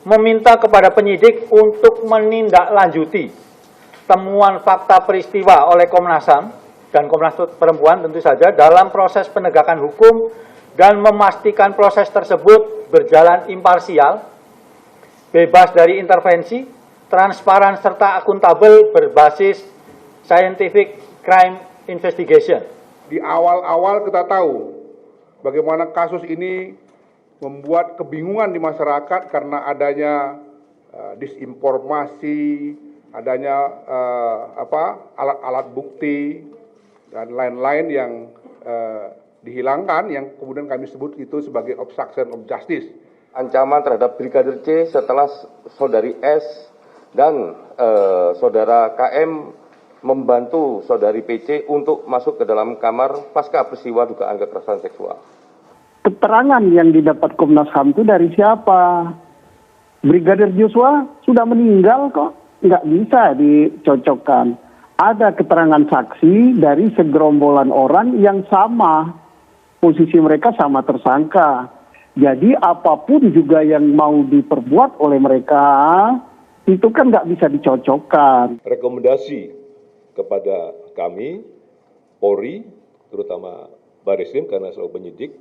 meminta kepada penyidik untuk menindaklanjuti temuan fakta peristiwa oleh Komnas HAM dan Komnas Perempuan tentu saja dalam proses penegakan hukum dan memastikan proses tersebut berjalan imparsial, bebas dari intervensi, transparan serta akuntabel berbasis scientific crime investigation. Di awal-awal kita tahu bagaimana kasus ini membuat kebingungan di masyarakat karena adanya disinformasi, adanya alat-alat bukti dan lain-lain yang dihilangkan, yang kemudian kami sebut itu sebagai obstruction of justice. Ancaman terhadap Brigadir C setelah saudari S dan saudara KM membantu saudari PC untuk masuk ke dalam kamar pasca peristiwa dugaan kekerasan seksual. Keterangan yang didapat Komnas HAM itu dari siapa? Brigadir Joshua sudah meninggal kok, nggak bisa dicocokkan. Ada keterangan saksi dari segerombolan orang yang sama, posisi mereka sama tersangka. Jadi apapun juga yang mau diperbuat oleh mereka, itu kan nggak bisa dicocokkan. Rekomendasi kepada kami, Polri, terutama Barreskrim karena selalu penyidik,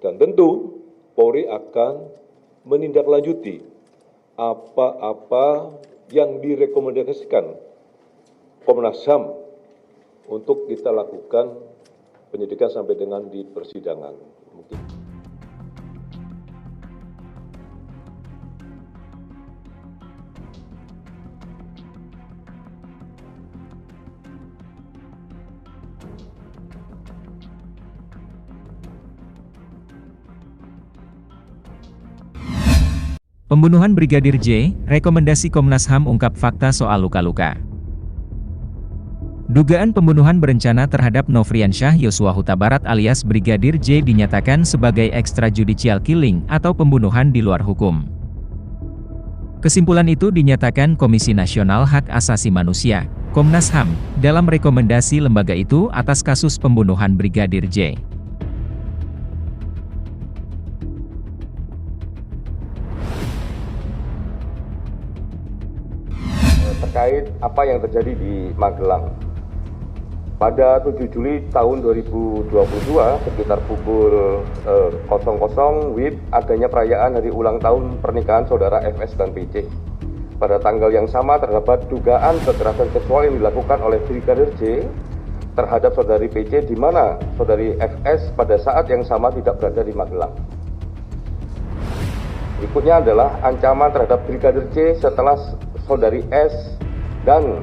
dan tentu Polri akan menindaklanjuti apa-apa yang direkomendasikan Komnas HAM untuk kita lakukan penyidikan sampai dengan di persidangan. Mungkin. Pembunuhan Brigadir J, rekomendasi Komnas HAM ungkap fakta soal luka-luka. Dugaan pembunuhan berencana terhadap Nofriansyah Yosua Huta Barat alias Brigadir J dinyatakan sebagai extrajudicial killing atau pembunuhan di luar hukum. Kesimpulan itu dinyatakan Komisi Nasional Hak Asasi Manusia, Komnas HAM, dalam rekomendasi lembaga itu atas kasus pembunuhan Brigadir J. Terkait apa yang terjadi di Magelang. Pada 7 Juli tahun 2022, sekitar pukul 00 WIB, adanya perayaan hari ulang tahun pernikahan saudara FS dan PC. Pada tanggal yang sama terdapat dugaan kekerasan seksual yang dilakukan oleh Brigadir J terhadap saudari PC, di mana saudari FS pada saat yang sama tidak berada di Magelang. Berikutnya adalah ancaman terhadap Brigadir J setelah saudari S dan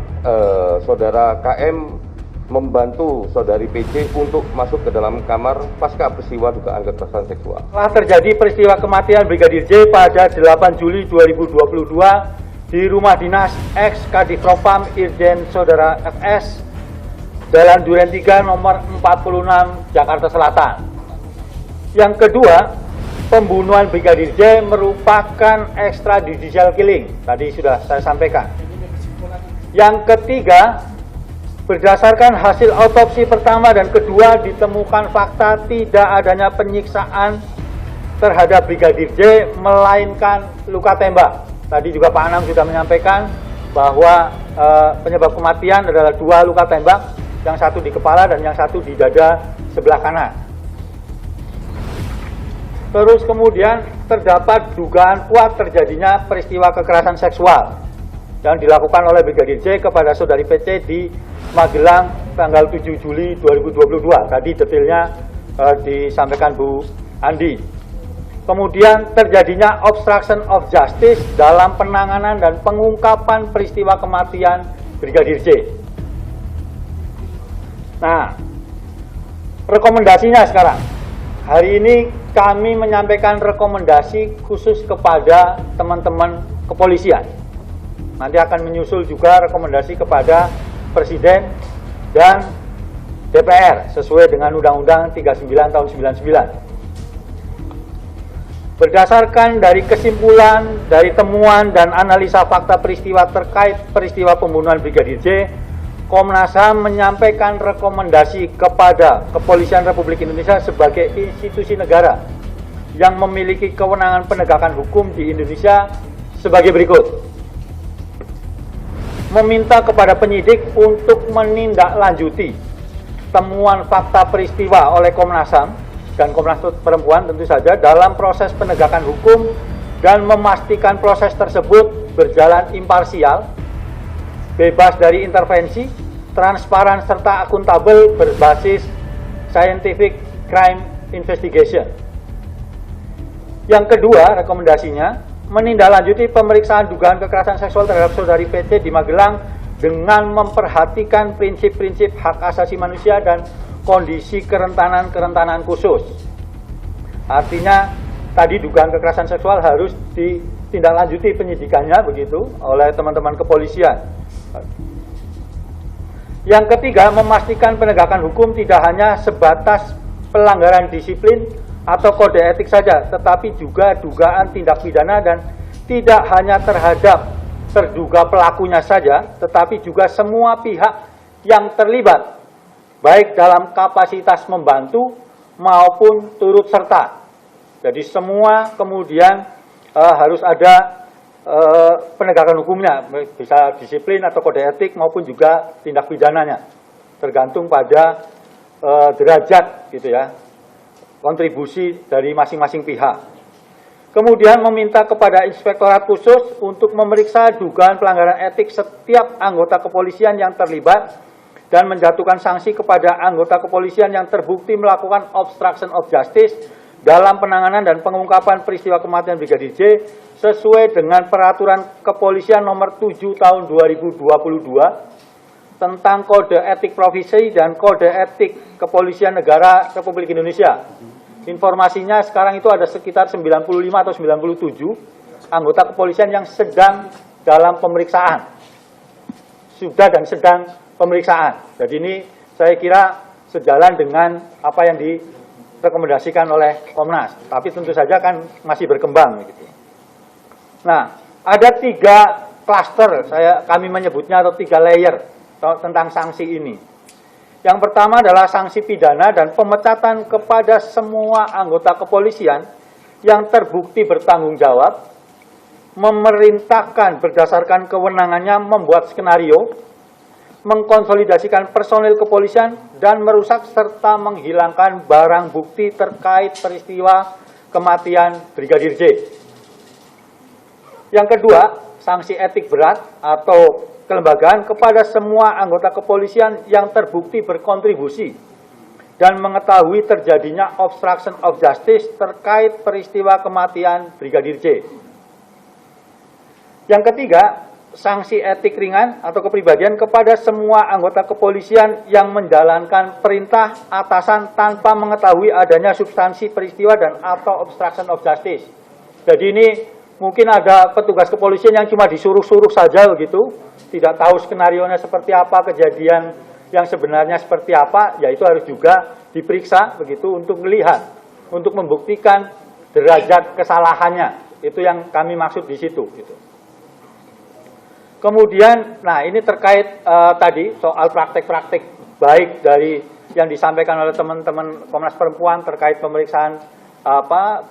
saudara KM membantu saudari PC untuk masuk ke dalam kamar pasca peristiwa dugaan kekerasan seksual. Telah terjadi peristiwa kematian Brigadir J pada 8 Juli 2022 di rumah dinas ex Kadifropam Irjen Saudara FS, Jalan Duren 3 nomor 46 Jakarta Selatan. Yang kedua, pembunuhan Brigadir J merupakan extrajudicial killing. Tadi sudah saya sampaikan. Yang ketiga, berdasarkan hasil autopsi pertama dan kedua ditemukan fakta tidak adanya penyiksaan terhadap Brigadir J melainkan luka tembak. Tadi juga Pak Anam sudah menyampaikan bahwa penyebab kematian adalah 2 luka tembak, yang satu di kepala dan yang satu di dada sebelah kanan. Terus kemudian terdapat dugaan kuat terjadinya peristiwa kekerasan seksual yang dilakukan oleh Brigadir J kepada saudari PC di Magelang tanggal 7 Juli 2022. Tadi detailnya disampaikan Bu Andi. Kemudian terjadinya obstruction of justice dalam penanganan dan pengungkapan peristiwa kematian Brigadir J. Nah, rekomendasinya sekarang. Hari ini kami menyampaikan rekomendasi khusus kepada teman-teman kepolisian. Nanti akan menyusul juga rekomendasi kepada Presiden dan DPR sesuai dengan Undang-Undang 39 tahun 99. Berdasarkan dari kesimpulan, dari temuan dan analisa fakta peristiwa terkait peristiwa pembunuhan Brigadir J, Komnas HAM menyampaikan rekomendasi kepada Kepolisian Republik Indonesia sebagai institusi negara yang memiliki kewenangan penegakan hukum di Indonesia sebagai berikut. Meminta kepada penyidik untuk menindaklanjuti temuan fakta peristiwa oleh Komnas HAM dan Komnas Perempuan tentu saja dalam proses penegakan hukum dan memastikan proses tersebut berjalan imparsial, bebas dari intervensi, transparan serta akuntabel berbasis scientific crime investigation. Yang kedua, rekomendasinya menindaklanjuti pemeriksaan dugaan kekerasan seksual terhadap saudari PC di Magelang dengan memperhatikan prinsip-prinsip hak asasi manusia dan kondisi kerentanan khusus. Artinya, tadi dugaan kekerasan seksual harus ditindaklanjuti penyidikannya begitu oleh teman-teman kepolisian. Yang ketiga, memastikan penegakan hukum tidak hanya sebatas pelanggaran disiplin atau kode etik saja, tetapi juga dugaan tindak pidana dan tidak hanya terhadap terduga pelakunya saja, tetapi juga semua pihak yang terlibat, baik dalam kapasitas membantu maupun turut serta. Jadi semua kemudian harus ada penegakan hukumnya, bisa disiplin atau kode etik maupun juga tindak pidananya, tergantung pada derajat gitu ya, kontribusi dari masing-masing pihak. Kemudian meminta kepada Inspektorat Khusus untuk memeriksa dugaan pelanggaran etik setiap anggota kepolisian yang terlibat dan menjatuhkan sanksi kepada anggota kepolisian yang terbukti melakukan obstruction of justice dalam penanganan dan pengungkapan peristiwa kematian Brigadir J sesuai dengan Peraturan Kepolisian Nomor 7 Tahun 2022 tentang Kode Etik Profesi dan Kode Etik Kepolisian Negara Republik Indonesia. Informasinya sekarang itu ada sekitar 95 atau 97 anggota kepolisian yang sedang dalam pemeriksaan. Sudah dan sedang pemeriksaan. Jadi ini saya kira sejalan dengan apa yang direkomendasikan oleh Komnas. Tapi tentu saja kan masih berkembang. Gitu. Nah, ada 3 klaster, kami menyebutnya atau 3 layer tentang sanksi ini. Yang pertama adalah sanksi pidana dan pemecatan kepada semua anggota kepolisian yang terbukti bertanggung jawab, memerintahkan berdasarkan kewenangannya membuat skenario, mengkonsolidasikan personil kepolisian, dan merusak serta menghilangkan barang bukti terkait peristiwa kematian Brigadir J. Yang kedua, sanksi etik berat atau kelembagaan kepada semua anggota kepolisian yang terbukti berkontribusi dan mengetahui terjadinya obstruction of justice terkait peristiwa kematian Brigadir J. Yang ketiga, sanksi etik ringan atau kepribadian kepada semua anggota kepolisian yang menjalankan perintah atasan tanpa mengetahui adanya substansi peristiwa dan atau obstruction of justice. Jadi ini mungkin ada petugas kepolisian yang cuma disuruh-suruh saja begitu, tidak tahu skenarionya seperti apa, kejadian yang sebenarnya seperti apa, ya itu harus juga diperiksa begitu untuk melihat, untuk membuktikan derajat kesalahannya. Itu yang kami maksud di situ. Gitu. Kemudian, nah ini terkait tadi soal praktek-praktek baik dari yang disampaikan oleh teman-teman Komnas Perempuan terkait pemeriksaan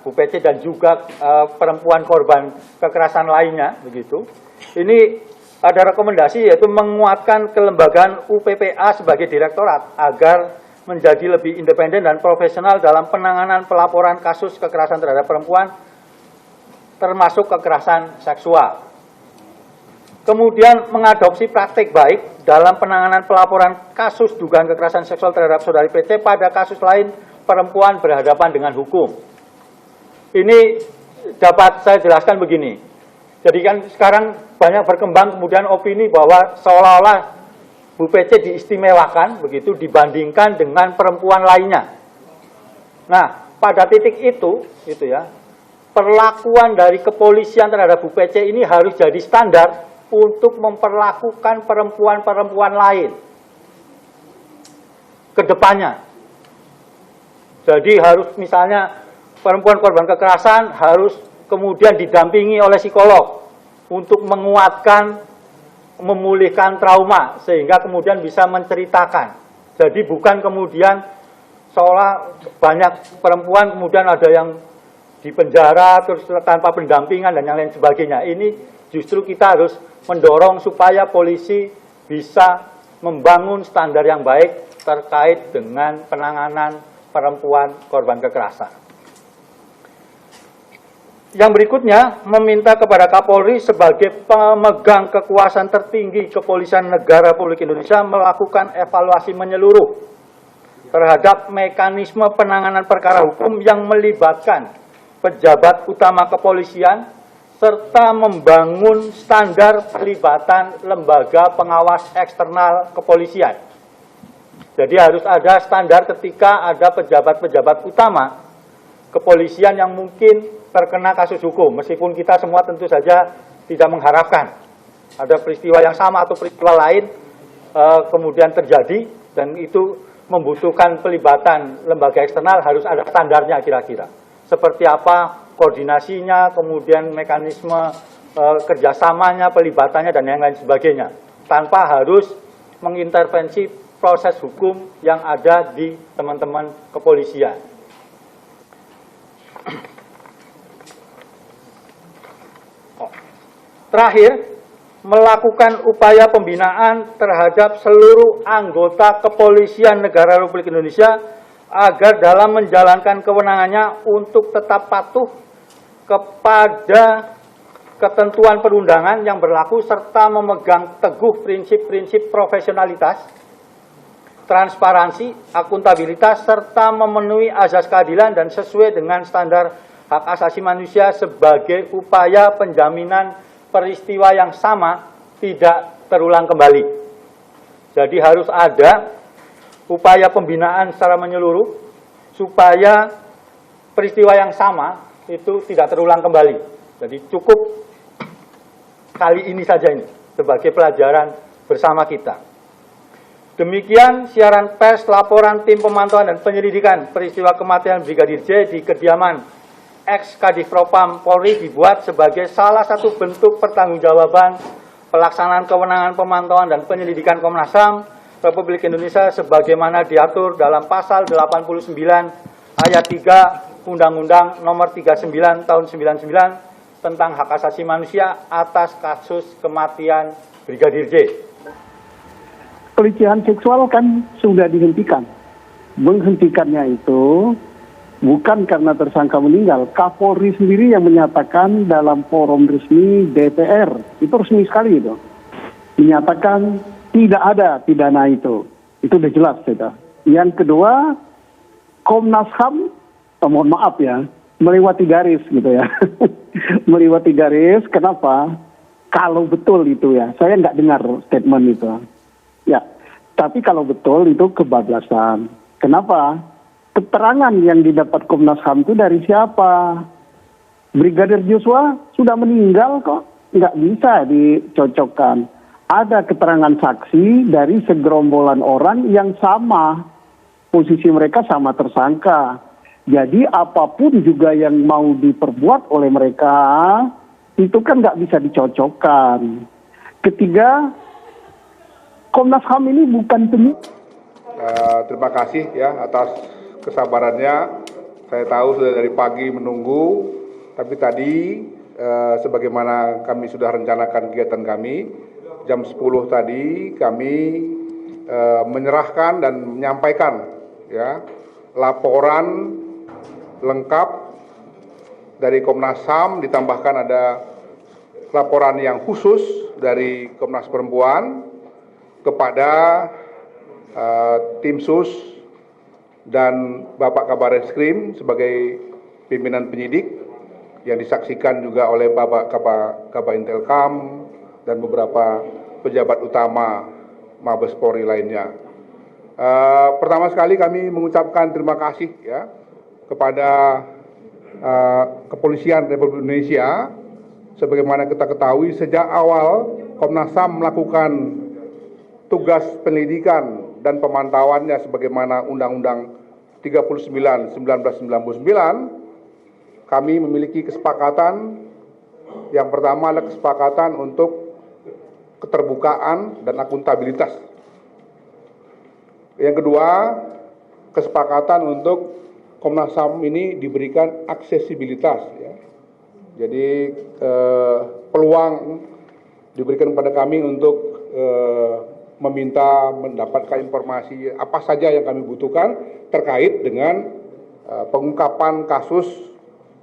Bu PC dan juga perempuan korban kekerasan lainnya begitu. Ini ada rekomendasi yaitu menguatkan kelembagaan UPPA sebagai direktorat agar menjadi lebih independen dan profesional dalam penanganan pelaporan kasus kekerasan terhadap perempuan termasuk kekerasan seksual. Kemudian mengadopsi praktik baik dalam penanganan pelaporan kasus dugaan kekerasan seksual terhadap saudari PC pada kasus lain perempuan berhadapan dengan hukum. Ini dapat saya jelaskan begini. Jadi kan sekarang banyak berkembang kemudian opini bahwa seolah-olah Bu PC diistimewakan begitu dibandingkan dengan perempuan lainnya. Nah, pada titik itu ya, perlakuan dari kepolisian terhadap Bu PC ini harus jadi standar untuk memperlakukan perempuan-perempuan lain ke depannya. Jadi harus misalnya perempuan korban kekerasan harus kemudian didampingi oleh psikolog untuk menguatkan, memulihkan trauma sehingga kemudian bisa menceritakan. Jadi bukan kemudian seolah banyak perempuan kemudian ada yang di penjara terus tanpa pendampingan dan yang lain sebagainya. Ini justru kita harus mendorong supaya polisi bisa membangun standar yang baik terkait dengan penanganan perempuan korban kekerasan. Yang berikutnya, meminta kepada Kapolri sebagai pemegang kekuasaan tertinggi Kepolisian Negara Republik Indonesia melakukan evaluasi menyeluruh terhadap mekanisme penanganan perkara hukum yang melibatkan pejabat utama kepolisian serta membangun standar pelibatan lembaga pengawas eksternal kepolisian. Jadi harus ada standar ketika ada pejabat-pejabat utama kepolisian yang mungkin terkena kasus hukum, meskipun kita semua tentu saja tidak mengharapkan ada peristiwa yang sama atau peristiwa lain kemudian terjadi, dan itu membutuhkan pelibatan lembaga eksternal, harus ada standarnya kira-kira. Seperti apa koordinasinya, kemudian mekanisme kerjasamanya, pelibatannya, dan yang lain sebagainya, tanpa harus mengintervensi proses hukum yang ada di teman-teman kepolisian. Terakhir, melakukan upaya pembinaan terhadap seluruh anggota kepolisian negara Republik Indonesia agar dalam menjalankan kewenangannya untuk tetap patuh kepada ketentuan perundangan yang berlaku serta memegang teguh prinsip-prinsip profesionalitas, transparansi, akuntabilitas, serta memenuhi azas keadilan dan sesuai dengan standar hak asasi manusia sebagai upaya penjaminan peristiwa yang sama tidak terulang kembali. Jadi harus ada upaya pembinaan secara menyeluruh supaya peristiwa yang sama itu tidak terulang kembali. Jadi cukup kali ini saja ini sebagai pelajaran bersama kita. Demikian siaran pers laporan tim pemantauan dan penyelidikan peristiwa kematian Brigadir J di kediaman ex-Kadif Propam Polri dibuat sebagai salah satu bentuk pertanggungjawaban pelaksanaan kewenangan pemantauan dan penyelidikan Komnas HAM Republik Indonesia sebagaimana diatur dalam pasal 89 ayat 3 Undang-Undang Nomor 39 Tahun 99 tentang hak asasi manusia atas kasus kematian Brigadir J. Pelecehan seksual kan sudah dihentikan. Menghentikannya itu bukan karena tersangka meninggal. Kapolri sendiri yang menyatakan dalam forum resmi DPR, itu resmi sekali itu, menyatakan tidak ada pidana itu. Itu udah jelas itu. Yang kedua, Komnas HAM, mohon maaf ya, melewati garis gitu ya. Melewati garis, kenapa? Kalau betul itu ya, saya nggak dengar statement itu. Ya, tapi kalau betul itu kebablasan. Kenapa? Keterangan yang didapat Komnas HAM itu dari siapa? Brigadir Joshua sudah meninggal kok, nggak bisa dicocokkan. Ada keterangan saksi dari segerombolan orang yang sama, posisi mereka sama tersangka. Jadi apapun juga yang mau diperbuat oleh mereka, itu kan nggak bisa dicocokkan. Ketiga, Komnas HAM ini bukan Terima kasih ya atas kesabarannya. Saya tahu sudah dari pagi menunggu, tapi tadi sebagaimana kami sudah rencanakan kegiatan kami, jam 10 tadi kami menyerahkan dan menyampaikan ya laporan lengkap dari Komnas HAM, ditambahkan ada laporan yang khusus dari Komnas Perempuan kepada tim sus dan Bapak Kabareskrim sebagai pimpinan penyidik yang disaksikan juga oleh Bapak Kabintelkam dan beberapa pejabat utama Mabes Polri lainnya. Pertama sekali kami mengucapkan terima kasih ya kepada Kepolisian Republik Indonesia. Sebagaimana kita ketahui, sejak awal Komnas HAM melakukan tugas penyelidikan dan pemantauannya sebagaimana Undang-Undang 39 1999, kami memiliki kesepakatan. Yang pertama adalah kesepakatan untuk keterbukaan dan akuntabilitas. Yang kedua, kesepakatan untuk Komnas HAM ini diberikan aksesibilitas, ya. Jadi peluang diberikan kepada kami untuk meminta mendapatkan informasi apa saja yang kami butuhkan terkait dengan pengungkapan kasus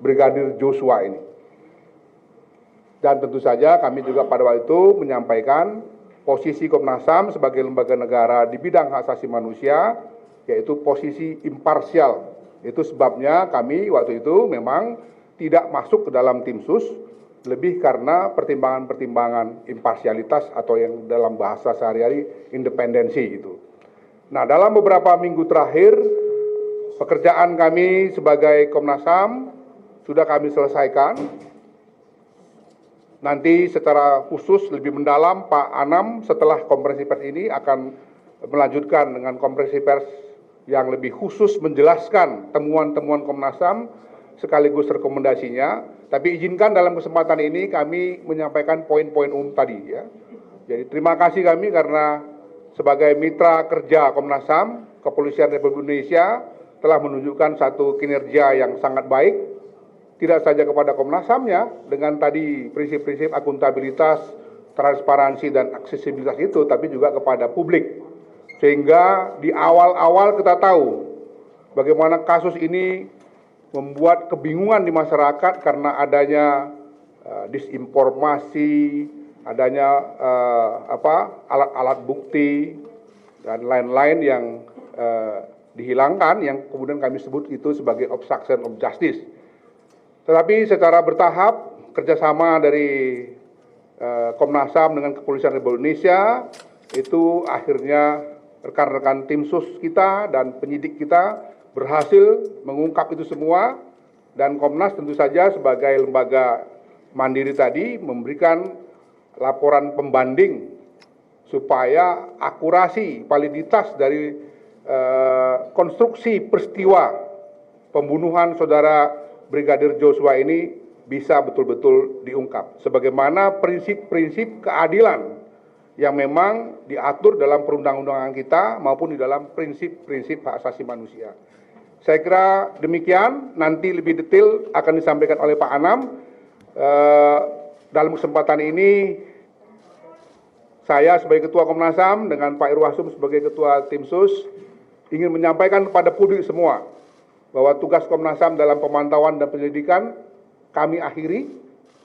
Brigadir Joshua ini. Dan tentu saja kami juga pada waktu itu menyampaikan posisi Komnas HAM sebagai lembaga negara di bidang hak asasi manusia, yaitu posisi imparsial. Itu sebabnya kami waktu itu memang tidak masuk ke dalam tim sus, lebih karena pertimbangan-pertimbangan imparsialitas atau yang dalam bahasa sehari-hari independensi itu. Nah, dalam beberapa minggu terakhir, pekerjaan kami sebagai Komnas HAM sudah kami selesaikan. Nanti secara khusus lebih mendalam Pak Anam setelah konferensi pers ini akan melanjutkan dengan konferensi pers yang lebih khusus menjelaskan temuan-temuan Komnas HAM sekaligus rekomendasinya. Tapi izinkan dalam kesempatan ini kami menyampaikan poin-poin umum tadi, ya. Jadi terima kasih kami karena sebagai mitra kerja Komnas HAM, Kepolisian Republik Indonesia telah menunjukkan satu kinerja yang sangat baik, tidak saja kepada Komnas HAM-nya dengan tadi prinsip-prinsip akuntabilitas, transparansi dan aksesibilitas itu, tapi juga kepada publik. Sehingga di awal-awal kita tahu bagaimana kasus ini membuat kebingungan di masyarakat karena adanya disinformasi, adanya alat-alat bukti dan lain-lain yang dihilangkan, yang kemudian kami sebut itu sebagai obstruction of justice. Tetapi secara bertahap kerjasama dari Komnas HAM dengan Kepolisian Republik Indonesia itu akhirnya rekan-rekan tim sus kita dan penyidik kita berhasil mengungkap itu semua, dan Komnas tentu saja sebagai lembaga mandiri tadi memberikan laporan pembanding supaya akurasi validitas dari konstruksi peristiwa pembunuhan saudara Brigadir Joshua ini bisa betul-betul diungkap sebagaimana prinsip-prinsip keadilan yang memang diatur dalam perundang-undangan kita maupun di dalam prinsip-prinsip hak asasi manusia. Saya kira demikian, nanti lebih detail akan disampaikan oleh Pak Anam. Dalam kesempatan ini, saya sebagai Ketua Komnas HAM dengan Pak Irwasum sebagai Ketua Tim Sus ingin menyampaikan kepada publik semua bahwa tugas Komnas HAM dalam pemantauan dan penyelidikan kami akhiri,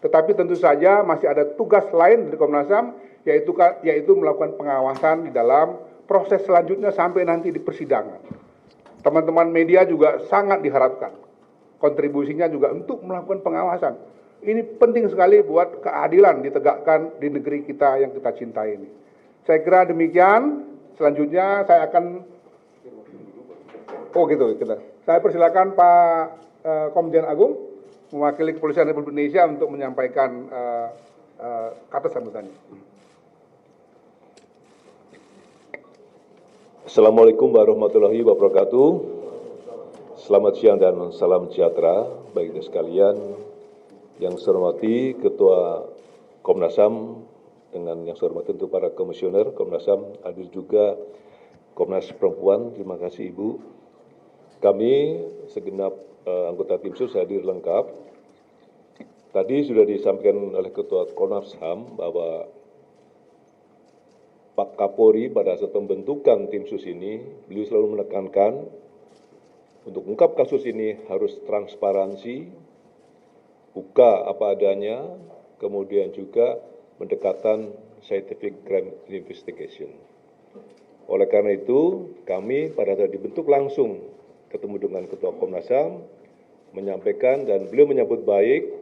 tetapi tentu saja masih ada tugas lain dari Komnas HAM, yaitu melakukan pengawasan di dalam proses selanjutnya sampai nanti di persidangan. Teman-teman media juga sangat diharapkan kontribusinya juga untuk melakukan pengawasan. Ini penting sekali buat keadilan ditegakkan di negeri kita yang kita cintai ini. Saya kira demikian. Selanjutnya saya akan saya persilakan Pak Komjen Agung mewakili Kepolisian Republik Indonesia untuk menyampaikan kata sambutannya. Assalamualaikum warahmatullahi wabarakatuh. Selamat siang dan salam sejahtera bagi kita sekalian. Yang saya hormati Ketua Komnas HAM dengan yang saya hormati untuk para komisioner Komnas HAM, hadir juga Komnas Perempuan. Terima kasih Ibu. Kami segenap anggota tim sus hadir lengkap. Tadi sudah disampaikan oleh Ketua Komnas HAM bahwa Pak Kapolri pada saat pembentukan tim sus ini, beliau selalu menekankan untuk mengungkap kasus ini harus transparansi, buka apa adanya, kemudian juga pendekatan scientific crime investigation. Oleh karena itu, kami pada saat dibentuk langsung ketemu dengan Ketua Komnas HAM, menyampaikan dan beliau menyambut baik,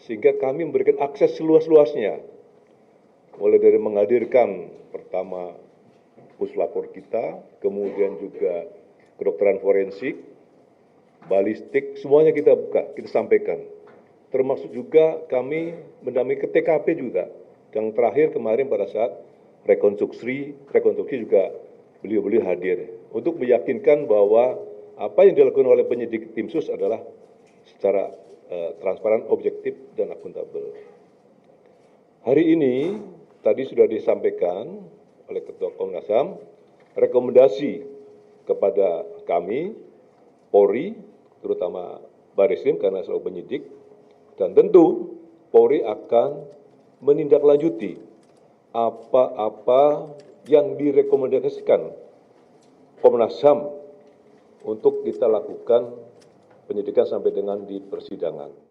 sehingga kami memberikan akses seluas-luasnya, mulai dari menghadirkan pertama puslapor kita, kemudian juga kedokteran forensik, balistik, semuanya kita buka, kita sampaikan. Termasuk juga kami mendampingi ke TKP juga. Yang terakhir kemarin pada saat rekonstruksi juga beliau hadir. Untuk meyakinkan bahwa apa yang dilakukan oleh penyidik tim sus adalah secara transparan, objektif, dan akuntabel. Hari ini, tadi sudah disampaikan oleh Ketua Komnas HAM, rekomendasi kepada kami, Polri, terutama Barreskrim karena selalu penyidik, dan tentu Polri akan menindaklanjuti apa-apa yang direkomendasikan Komnas HAM untuk kita lakukan penyidikan sampai dengan di persidangan.